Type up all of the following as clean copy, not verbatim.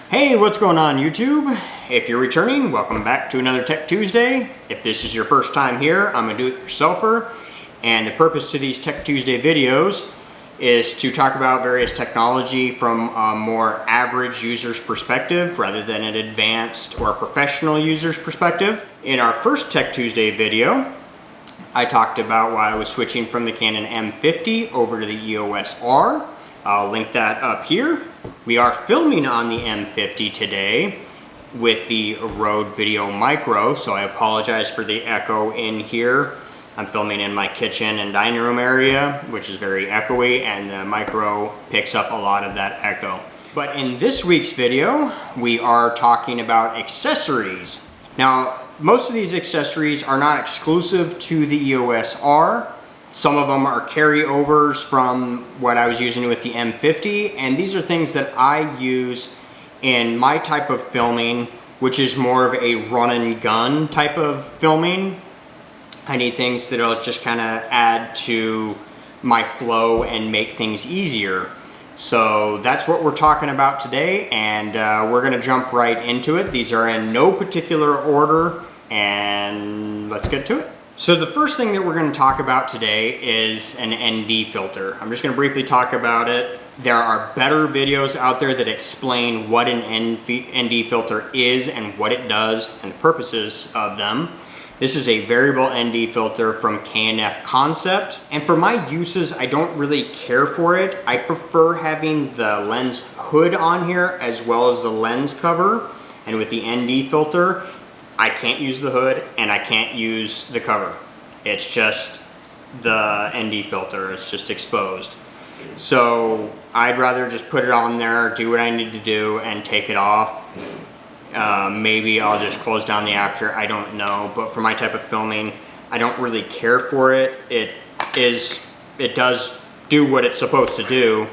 Hey, what's going on YouTube? If you're returning, welcome back to another Tech Tuesday. If this is your first time here, I'm a do-it-yourselfer, and the purpose to these Tech Tuesday videos is to talk about various technology from a more average user's perspective rather than an advanced or professional user's perspective. In our first Tech Tuesday video, I talked about why I was switching from the Canon M50 over to the EOS R. I'll link that up here. We are filming on the M50 today with the Rode Video Micro, so I apologize for the echo in here. I'm filming in my kitchen and dining room area, which is very echoey, and the Micro picks up a lot of that echo. But in this week's video, we are talking about accessories. Now, most of these accessories are not exclusive to the EOS R. Some of them are carryovers from what I was using with the M50, and these are things that I use in my type of filming, which is more of a run and gun type of filming. I need things that'll just kind of add to my flow and make things easier. So that's what we're talking about today, and we're gonna jump right into it. These are in no particular order, and let's get to it. So the first thing that we're going to talk about today is an ND filter. I'm just going to briefly talk about it. There are better videos out there that explain what an ND filter is and what it does and the purposes of them. This is a variable ND filter from K&F Concept. And for my uses, I don't really care for it. I prefer having the lens hood on here as well as the lens cover. And with the ND filter, I can't use the hood and I can't use the cover. It's just the ND filter, it's just exposed. So I'd rather just put it on there, do what I need to do, and take it off. Maybe I'll just close down the aperture, I don't know. But for my type of filming, I don't really care for it. It does do what it's supposed to do.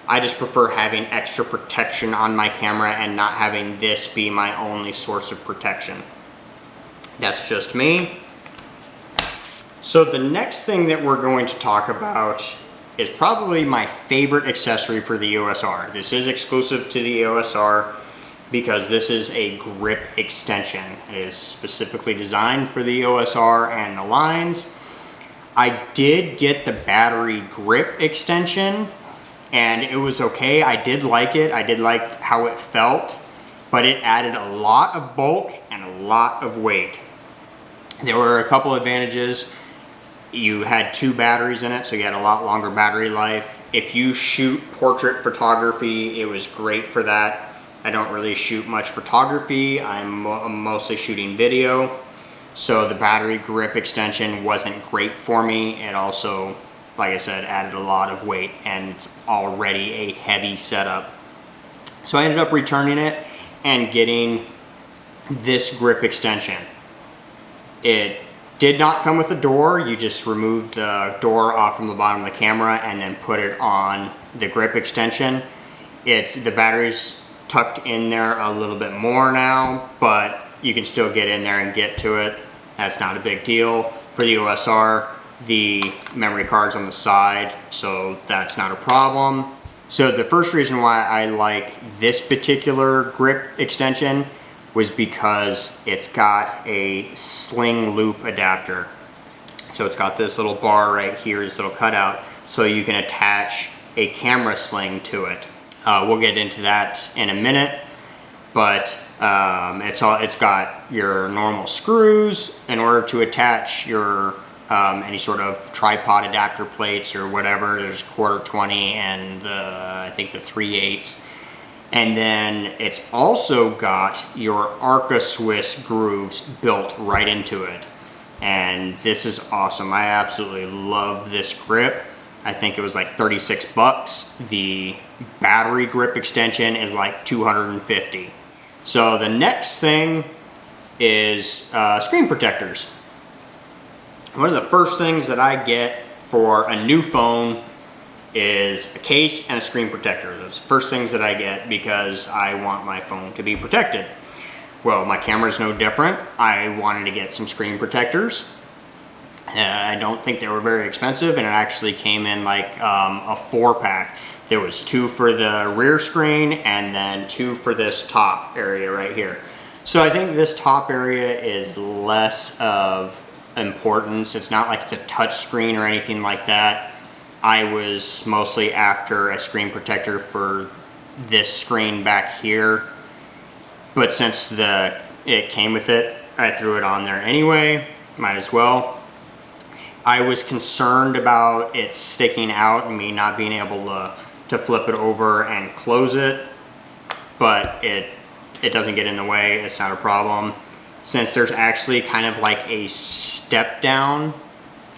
I just prefer having extra protection on my camera and not having this be my only source of protection. That's just me. So the next thing that we're going to talk about is probably my favorite accessory for the EOS R. This is exclusive to the EOS R because this is a grip extension. It is specifically designed for the EOS R and the lines. I did get the battery grip extension and it was okay. I did like it. I did like how it felt, but it added a lot of bulk and a lot of weight. There were a couple advantages. You had 2 batteries in it, so you had a lot longer battery life. If you shoot portrait photography, it was great for that. I don't really shoot much photography. I'm mostly shooting video. So the battery grip extension wasn't great for me. It also, like I said, added a lot of weight and it's already a heavy setup. So I ended up returning it and getting this grip extension. It did not come with a door. You just remove the door off from the bottom of the camera and then put it on the grip extension. The battery's tucked in there a little bit more now, but you can still get in there and get to it. That's not a big deal. For the EOS R, the memory card's on the side, so that's not a problem. So the first reason why I like this particular grip extension was because it's got a Sling loop adapter. So it's got this little bar right here, this little cutout, so you can attach a camera sling to it. We'll get into that in a minute, but it's got your normal screws in order to attach your any sort of tripod adapter plates or whatever. There's 1/4 20 and I think the 3/8. And then it's also got your Arca Swiss grooves built right into it. And this is awesome. I absolutely love this grip. I think it was like 36 bucks. The battery grip extension is like 250. So the next thing is screen protectors. One of the first things that I get for a new phone is a case and a screen protector. Those first things that I get because I want my phone to be protected. Well, my camera's no different. I wanted to get some screen protectors. I don't think they were very expensive, and it actually came in like a 4-pack. There was 2 for the rear screen and then 2 for this top area right here. So I think this top area is less of importance. It's not like it's a touch screen or anything like that. I was mostly after a screen protector for this screen back here, but since it came with it, I threw it on there anyway, might as well. I was concerned about it sticking out and me not being able to flip it over and close it, but it doesn't get in the way, it's not a problem. Since there's actually kind of like a step down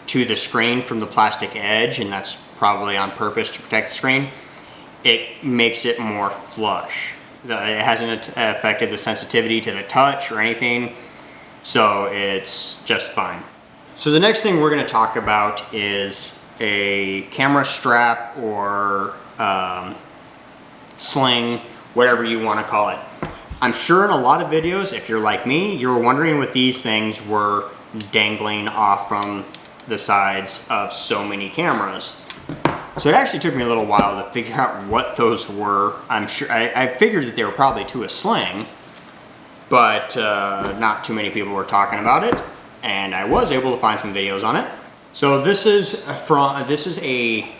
to the screen from the plastic edge, and that's probably on purpose to protect the screen, it makes it more flush. It hasn't affected the sensitivity to the touch or anything, so it's just fine. So the next thing we're going to talk about is a camera strap or sling, whatever you want to call it. I'm sure in a lot of videos, if you're like me, you're wondering what these things were dangling off from the sides of so many cameras. So it actually took me a little while to figure out what those were. I'm sure I figured that they were probably to a sling, but not too many people were talking about it, and I was able to find some videos on it. So this is a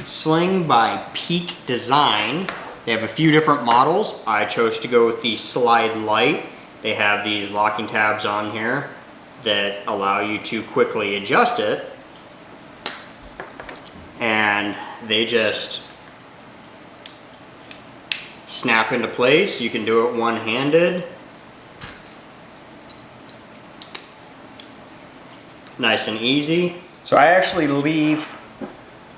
sling by Peak Design. They have a few different models. I chose to go with the Slide Light. They have these locking tabs on here that allow you to quickly adjust it, and they just snap into place. You can do it one-handed. Nice and easy. So I actually leave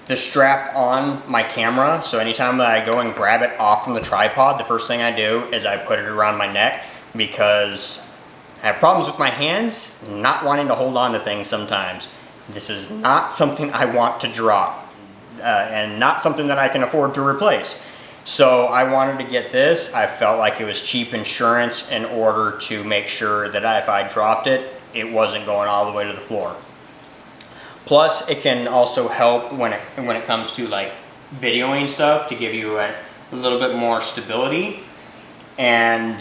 the strap on my camera, so anytime that I go and grab it off from the tripod, the first thing I do is I put it around my neck, because I have problems with my hands not wanting to hold on to things sometimes. This is not something I want to drop, and not something that I can afford to replace. So I wanted to get this. I felt like it was cheap insurance in order to make sure that if I dropped it, it wasn't going all the way to the floor. Plus, it can also help when it comes to like videoing stuff, to give you a little bit more stability. And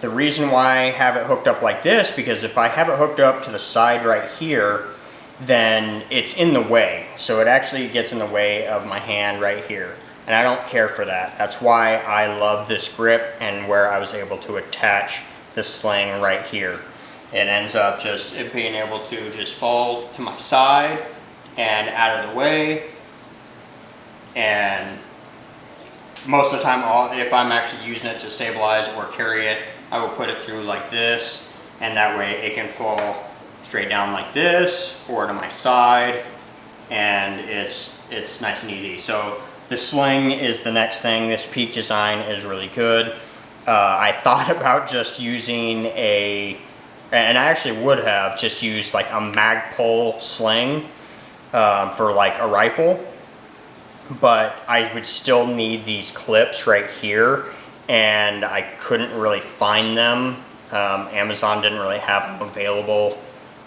the reason why I have it hooked up like this, because if I have it hooked up to the side right here, then it's in the way. So it actually gets in the way of my hand right here. And I don't care for that. That's why I love this grip and where I was able to attach the sling right here. It ends up just being able to just fall to my side and out of the way. And most of the time, if I'm actually using it to stabilize or carry it, I will put it through like this, and that way it can fall straight down like this or to my side, and it's nice and easy. So the sling is the next thing. This Peak Design is really good. I thought about just using and I actually would have just used like a Magpul sling for like a rifle, but I would still need these clips right here, and I couldn't really find them. Amazon didn't really have them available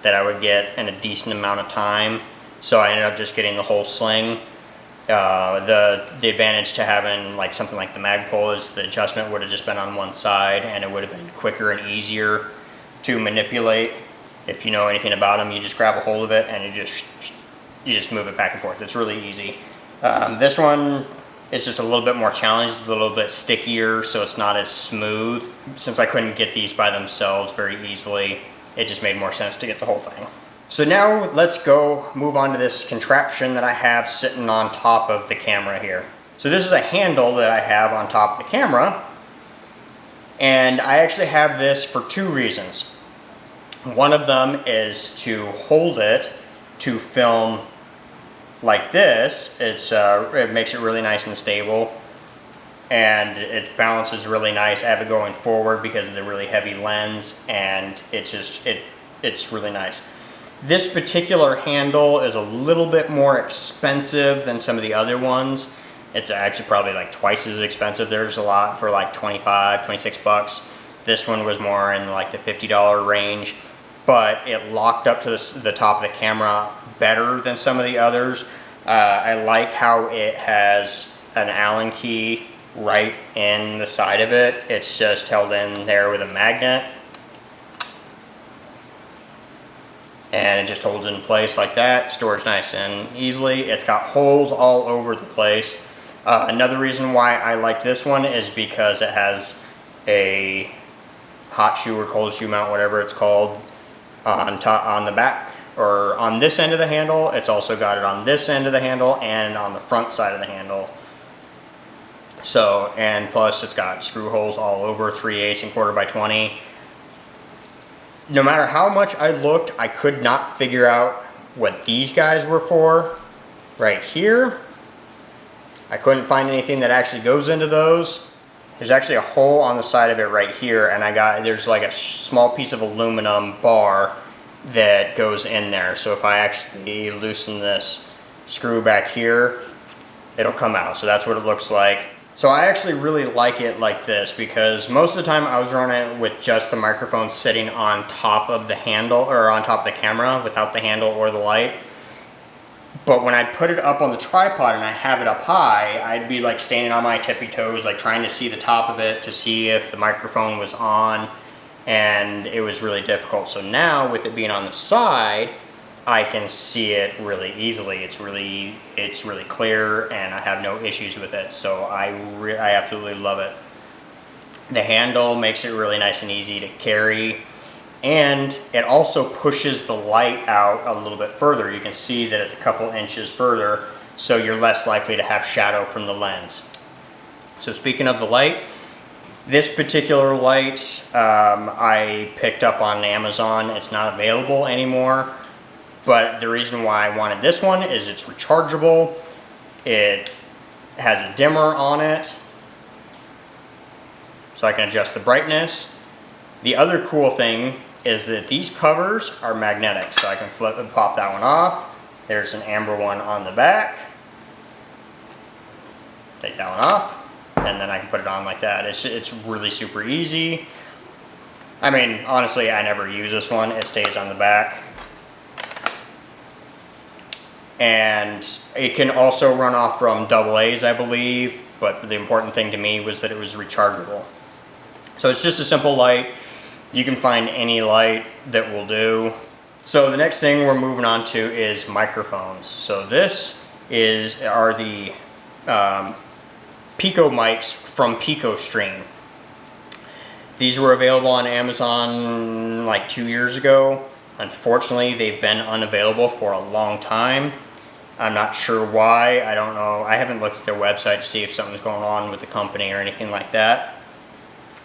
that I would get in a decent amount of time, so I ended up just getting the whole sling. The advantage to having like something like the Magpul is the adjustment would have just been on one side, and it would have been quicker and easier to manipulate. If you know anything about them, you just grab a hold of it and you just move it back and forth. It's really easy. This one is just a little bit more challenged. It's a little bit stickier, so it's not as smooth. Since I couldn't get these by themselves very easily, it just made more sense to get the whole thing. So now let's go move on to this contraption that I have sitting on top of the camera here. So this is a handle that I have on top of the camera, and I actually have this for 2 reasons. One of them is to hold it to film like this. It makes it really nice and stable, and it balances really nice. I have it going forward because of the really heavy lens, and it's really nice. This particular handle is a little bit more expensive than some of the other ones. It's actually probably like twice as expensive. There's a lot for like 25, 26 bucks. This one was more in like the $50 range, but it locked up to the top of the camera better than some of the others. I like how it has an Allen key right in the side of it. It's just held in there with a magnet. And it just holds it in place like that, stores nice and easily. It's got holes all over the place. Another reason why I liked this one is because it has a hot shoe or cold shoe mount, whatever it's called, on the back, or on this end of the handle. It's also got it on this end of the handle and on the front side of the handle. So, and plus it's got screw holes all over, 3/8 and 1/4 by 20. No matter how much I looked, I could not figure out what these guys were for. Right here, I couldn't find anything that actually goes into those. There's actually a hole on the side of it right here, and there's like a small piece of aluminum bar that goes in there. So if I actually loosen this screw back here, it'll come out. So that's what it looks like. So I actually really like it like this, because most of the time I was running it with just the microphone sitting on top of the handle, or on top of the camera without the handle or the light. But when I put it up on the tripod and I have it up high, I'd be like standing on my tippy toes, like trying to see the top of it to see if the microphone was on, and it was really difficult. So now with it being on the side, I can see it really easily. It's really clear, and I have no issues with it. So I absolutely love it. The handle makes it really nice and easy to carry, and it also pushes the light out a little bit further. You can see that it's a couple inches further, so you're less likely to have shadow from the lens. So speaking of the light, this particular light I picked up on Amazon. It's not available anymore. But the reason why I wanted this one is it's rechargeable. It has a dimmer on it, so I can adjust the brightness. The other cool thing is that these covers are magnetic, so I can flip and pop that one off. There's an amber one on the back. Take that one off, and then I can put it on like that. It's really super easy. I mean, honestly, I never use this one. It stays on the back. And it can also run off from AA's, I believe, but the important thing to me was that it was rechargeable. So it's just a simple light. You can find any light that will do. So the next thing we're moving on to is microphones. So this are the Pico mics from Pico Stream. These were available on Amazon like 2 years ago. Unfortunately, they've been unavailable for a long time. I'm not sure why. I don't know. I haven't looked at their website to see if something's going on with the company or anything like that.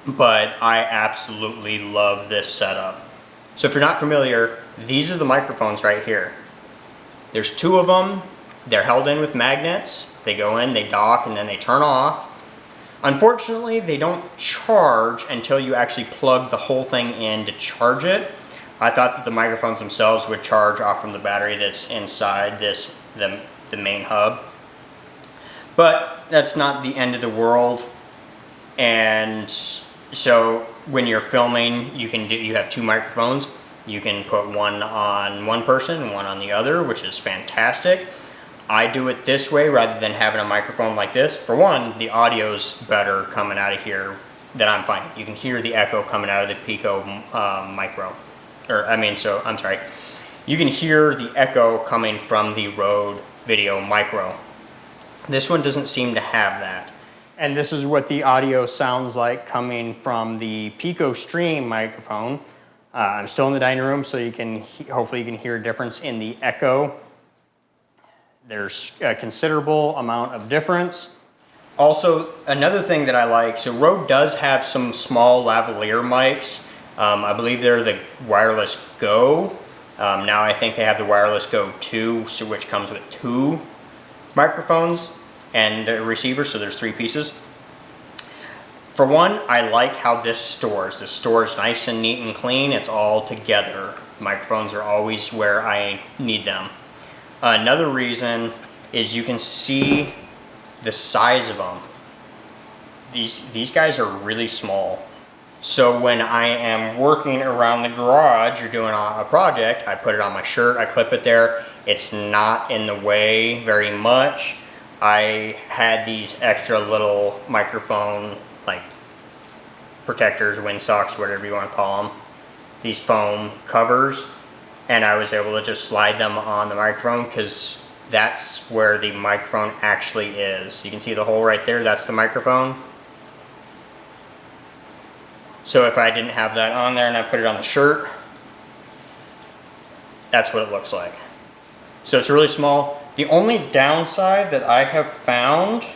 But I absolutely love this setup. So if you're not familiar, these are the microphones right here. There's 2 of them. They're held in with magnets. They go in, they dock, and then they turn off. Unfortunately, they don't charge until you actually plug the whole thing in to charge it. I thought that the microphones themselves would charge off from the battery that's inside the main hub. But that's not the end of the world. And so when you're filming, you have 2 microphones. You can put one on one person and one on the other, which is fantastic. I do it this way rather than having a microphone like this. For one, the audio's better coming out of here that I'm finding. You can hear the echo coming out of the Pico Micro. You can hear the echo coming from the Rode Video Micro. This one doesn't seem to have that. And this is what the audio sounds like coming from the Pico Stream microphone. I'm still in the dining room, so hopefully you can hear a difference in the echo. There's a considerable amount of difference. Also, another thing that I like, so Rode does have some small lavalier mics. I believe they're the Wireless Go. Now I think they have the Wireless Go 2, which comes with 2 microphones and the receiver, so there's 3 pieces. For one, I like how this stores. This stores nice and neat and clean. It's all together. Microphones are always where I need them. Another reason is you can see the size of them. These guys are really small. So when I am working around the garage or doing a project, I put it on my shirt, I clip it there. It's not in the way very much. I had these extra little microphone like protectors, windsocks, whatever you want to call them, these foam covers, and I was able to just slide them on the microphone because that's where the microphone actually is. You can see the hole right there, that's the microphone. So if I didn't have that on there and I put it on the shirt, that's what it looks like. So it's really small. The only downside that I have found,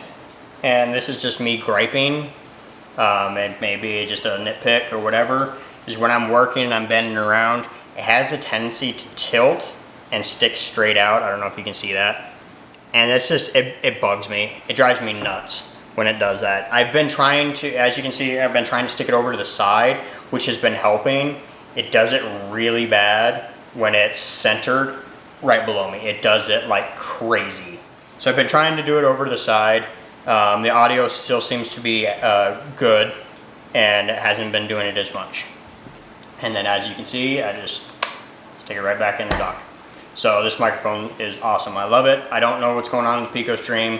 and this is just me griping, and maybe just a nitpick or whatever, is when I'm working and I'm bending around, it has a tendency to tilt and stick straight out. I don't know if you can see that. And it's just, it bugs me. It drives me nuts when it does that. I've been trying to, as you can see, I've been trying to stick it over to the side, which has been helping. It does it really bad when it's centered right below me. It does it like crazy. So I've been trying to do it over to the side. The audio still seems to be good, and it hasn't been doing it as much. And then as you can see, I just stick it right back in the dock. So this microphone is awesome. I love it. I don't know what's going on in the Pico stream.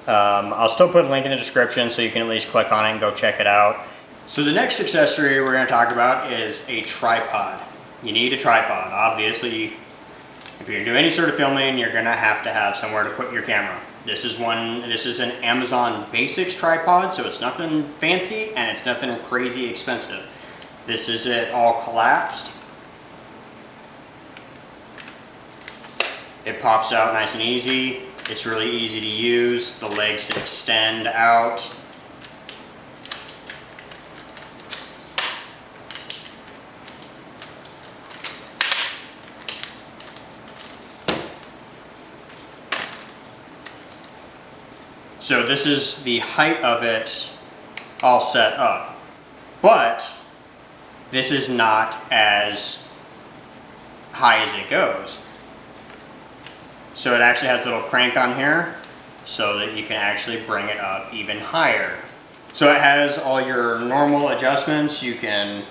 I'll still put a link in the description so you can at least click on it and go check it out. So the next accessory we're going to talk about is a tripod. You need a tripod. Obviously, if you're doing any sort of filming, you're going to have somewhere to put your camera. This is an Amazon Basics tripod, so it's nothing fancy and it's nothing crazy expensive. This is it all collapsed. It pops out nice and easy. It's really easy to use. The legs extend out. So this is the height of it all set up. But this is not as high as it goes. So it actually has a little crank on here so that you can actually bring it up even higher. So it has all your normal adjustments. You can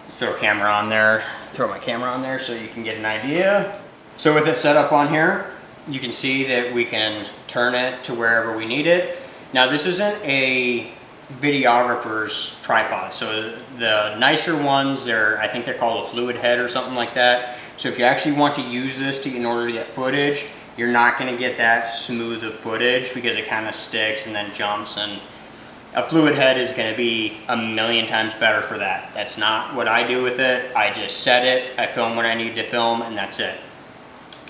throw my camera on there so you can get an idea. So with it set up on here, you can see that we can turn it to wherever we need it. Now this isn't a videographer's tripod. So the nicer ones, I think they're called a fluid head or something like that. So if you actually want to use this in order to get footage, you're not going to get that smooth of footage because it kind of sticks and then jumps, and a fluid head is going to be a million times better for that. That's not what I do with it. I just set it, I film what I need to film, and that's it.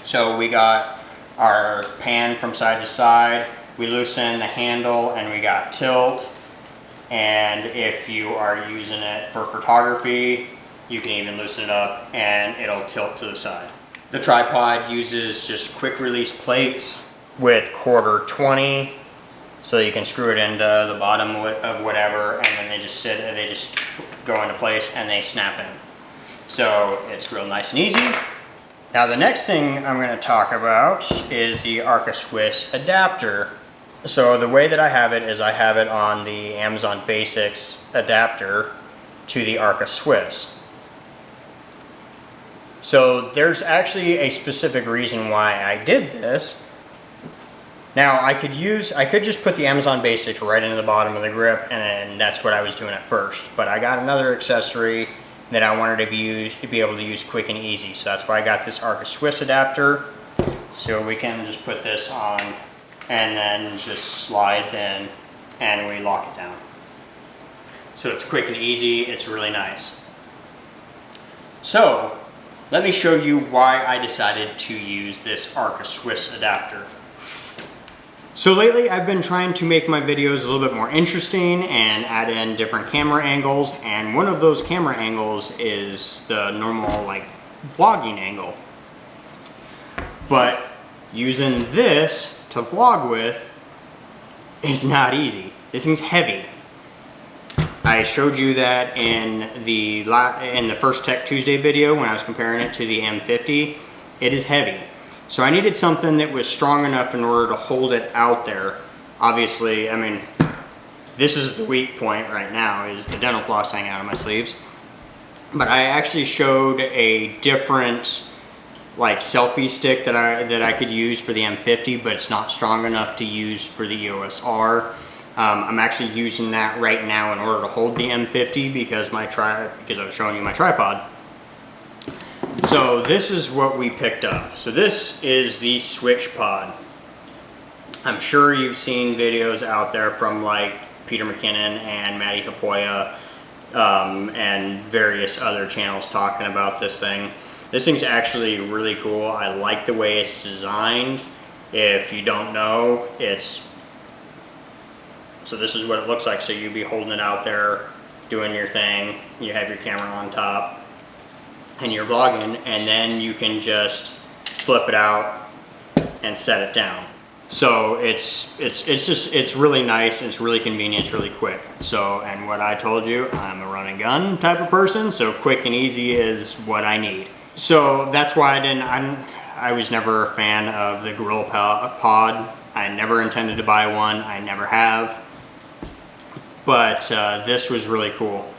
So we got our pan from side to side, we loosen the handle, and we got tilt. And if you are using it for photography, you can even loosen it up and it'll tilt to the side. The tripod uses just quick release plates with 1/4 so you can screw it into the bottom of whatever, and then they just go into place and they snap in. So it's real nice and easy. Now the next thing I'm going to talk about is the Arca Swiss adapter. So the way that I have it is I have it on the Amazon Basics adapter to the Arca Swiss. So there's actually a specific reason why I did this. Now I could just put the Amazon Basics right into the bottom of the grip, and that's what I was doing at first. But I got another accessory that I wanted to be able to use quick and easy. So that's why I got this Arca Swiss adapter. So we can just put this on and then just slides in and we lock it down. So it's quick and easy, it's really nice. So let me show you why I decided to use this Arca Swiss adapter. So lately I've been trying to make my videos a little bit more interesting and add in different camera angles, and one of those camera angles is the normal like vlogging angle. But using this to vlog with is not easy. This thing's heavy. I showed you that in the first Tech Tuesday video when I was comparing it to the M50. It is heavy. So I needed something that was strong enough in order to hold it out there. Obviously, I mean, this is the weak point right now, is the dental floss hanging out of my sleeves. But I actually showed a different like selfie stick that I could use for the M50, but it's not strong enough to use for the EOS R. I'm actually using that right now in order to hold the M50 because I was showing you my tripod. So this is what we picked up. So this is the switch pod. I'm sure you've seen videos out there from like Peter McKinnon and Matty Kapoya and various other channels talking about this thing. This thing's actually really cool. I like the way it's designed. If you don't know, so this is what it looks like. So you'd be holding it out there, doing your thing. You have your camera on top and you're vlogging, and then you can just flip it out and set it down. So it's really nice, and it's really convenient, it's really quick. So, and what I told you, I'm a run and gun type of person, so quick and easy is what I need. So that's why I was never a fan of the Gorilla Pod. I never intended to buy one, I never have. But this was really cool.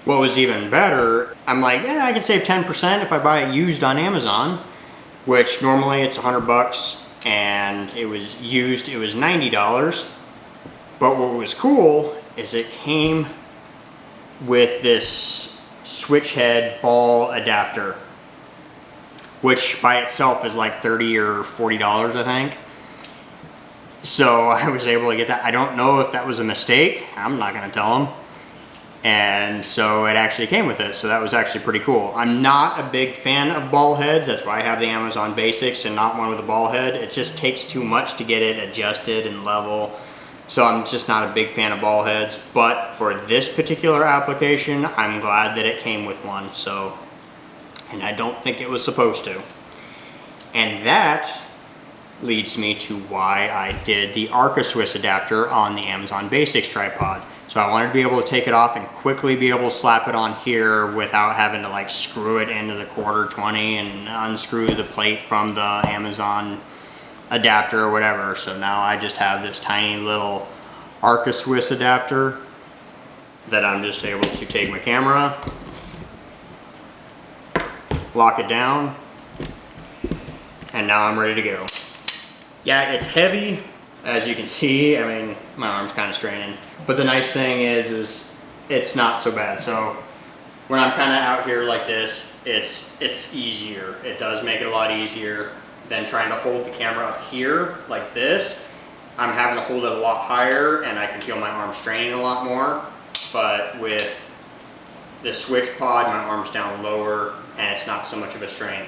What was even better, I'm like, yeah, I can save 10% if I buy it used on Amazon, which normally it's 100 bucks. And it was used, it was $90. But what was cool is it came with this switch head ball adapter, which by itself is like $30 or $40, I think. So I was able to get that. I don't know if that was a mistake. I'm not gonna tell them. And so it actually came with it, so that was actually pretty cool. I'm not a big fan of ball heads. That's why I have the Amazon Basics and not one with a ball head. It just takes too much to get it adjusted and level. So I'm just not a big fan of ball heads. But for this particular application, I'm glad that it came with one. So, and I don't think it was supposed to. And that leads me to why I did the Arca Swiss adapter on the Amazon Basics tripod. So I wanted to be able to take it off and quickly be able to slap it on here without having to like screw it into the quarter 20 and unscrew the plate from the Amazon adapter or whatever. So now I just have this tiny little Arca Swiss adapter that I'm just able to take my camera, lock it down, and now I'm ready to go. Yeah, it's heavy, as you can see. I mean, my arm's kind of straining. But the nice thing is it's not so bad. So when I'm kind of out here like this, it's easier. It does make it a lot easier than trying to hold the camera up here like this. I'm having to hold it a lot higher, and I can feel my arm straining a lot more. But with the switch pod, my arm's down lower, and it's not so much of a strain.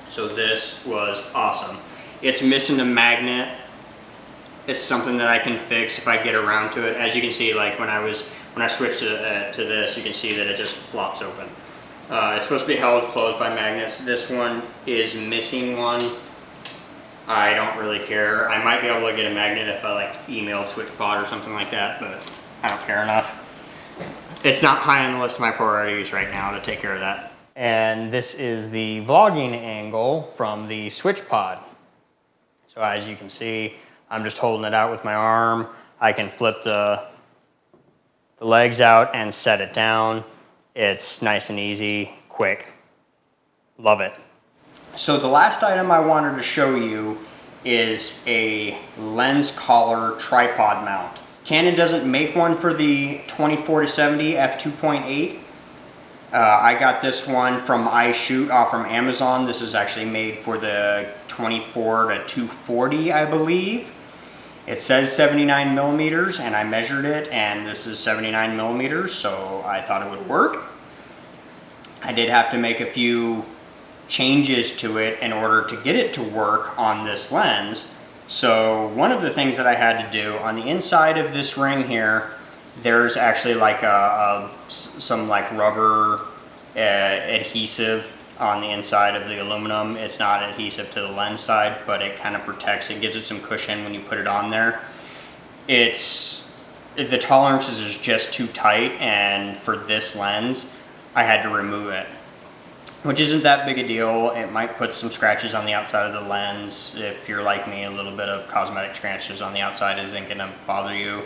So this was awesome. It's missing the magnet. It's something that I can fix if I get around to it. As you can see, like when I switched to this, you can see that it just flops open. It's supposed to be held closed by magnets. This one is missing one. I don't really care. I might be able to get a magnet if I like emailed SwitchPod or something like that, but I don't care enough. It's not high on the list of my priorities right now to take care of that. And this is the vlogging angle from the SwitchPod. So as you can see, I'm just holding it out with my arm. I can flip the legs out and set it down. It's nice and easy, quick. Love it. So the last item I wanted to show you is a lens collar tripod mount. Canon doesn't make one for the 24-70 f2.8. I got this one from iShoot off from Amazon. This is actually made for the 24-240, I believe. It says 79 millimeters, and I measured it, and this is 79 millimeters, so I thought it would work. I did have to make a few changes to it in order to get it to work on this lens. So one of the things that I had to do on the inside of this ring here, there's actually like some like rubber adhesive on the inside of the aluminum. It's not adhesive to the lens side, but it kind of protects it, gives it some cushion when you put it on there. The tolerances is just too tight, and for this lens, I had to remove it, which isn't that big a deal. It might put some scratches on the outside of the lens. If you're like me, a little bit of cosmetic scratches on the outside isn't gonna bother you.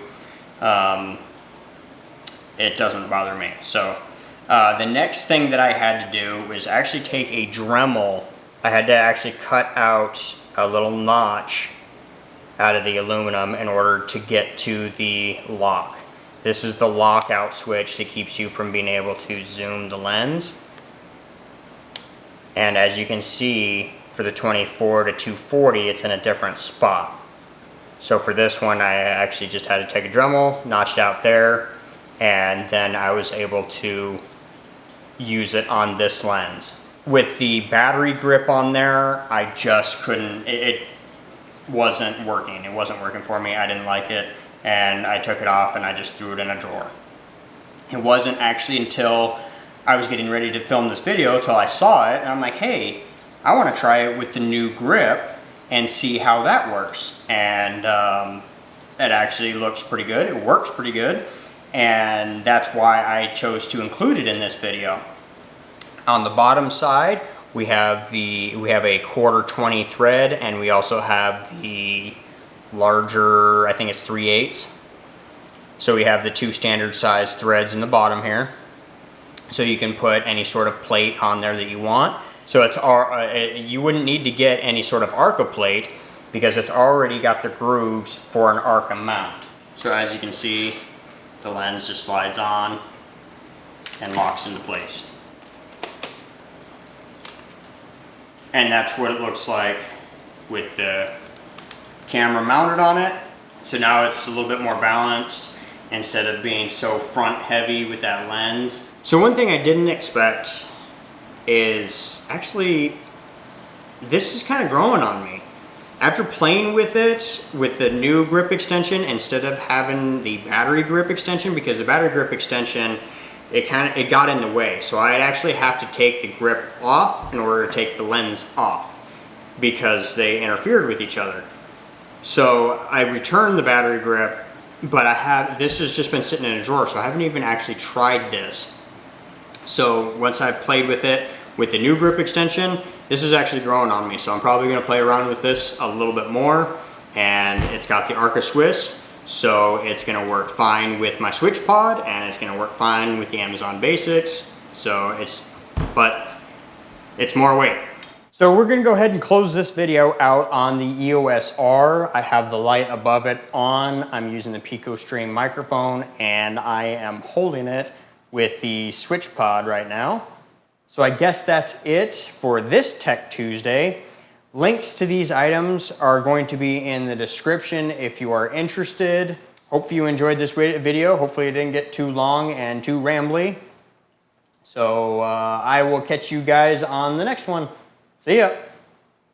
It doesn't bother me. So the next thing that I had to do was actually take a Dremel I had to actually cut out a little notch out of the aluminum in order to get to the lock. This is the lockout switch that keeps you from being able to zoom the lens. And as you can see, for the 24 to 240, it's in a different spot. So for this one, I actually just had to take a Dremel, notched out there, and then I was able to use it on this lens. With the battery grip on there, I just couldn't, it wasn't working. It wasn't working for me. I didn't like it, and I took it off and I just threw it in a drawer. It wasn't actually until I was getting ready to film this video till I saw it, and I'm like, hey, I want to try it with the new grip and see how that works. And it actually looks pretty good. It works pretty good, and that's why I chose to include it in this video. On the bottom side, we have a 1/4 20 thread, and we also have the larger, I think it's 3/8. So we have the 2 standard size threads in the bottom here. So you can put any sort of plate on there that you want. So you wouldn't need to get any sort of Arca plate because it's already got the grooves for an Arca mount. So as you can see, the lens just slides on and locks into place. And that's what it looks like with the camera mounted on it. So now it's a little bit more balanced instead of being so front heavy with that lens. So one thing I didn't expect is actually this is kind of growing on me. After playing with it with the new grip extension instead of having the battery grip extension, because the battery grip extension, it got in the way. So I'd actually have to take the grip off in order to take the lens off because they interfered with each other. So I returned the battery grip, but this has just been sitting in a drawer, so I haven't even actually tried this. So once I've played with it with the new grip extension, this is actually growing on me. So I'm probably gonna play around with this a little bit more, and it's got the Arca Swiss, so it's gonna work fine with my switch pod, and it's gonna work fine with the Amazon Basics. So but it's more weight. So we're gonna go ahead and close this video out on the EOS R. I have the light above it on. I'm using the Pico Stream microphone, and I am holding it with the switch pod right now. So I guess that's it for this Tech Tuesday. Links to these items are going to be in the description if you are interested. Hope you enjoyed this video. Hopefully it didn't get too long and too rambly. So I will catch you guys on the next one. See ya.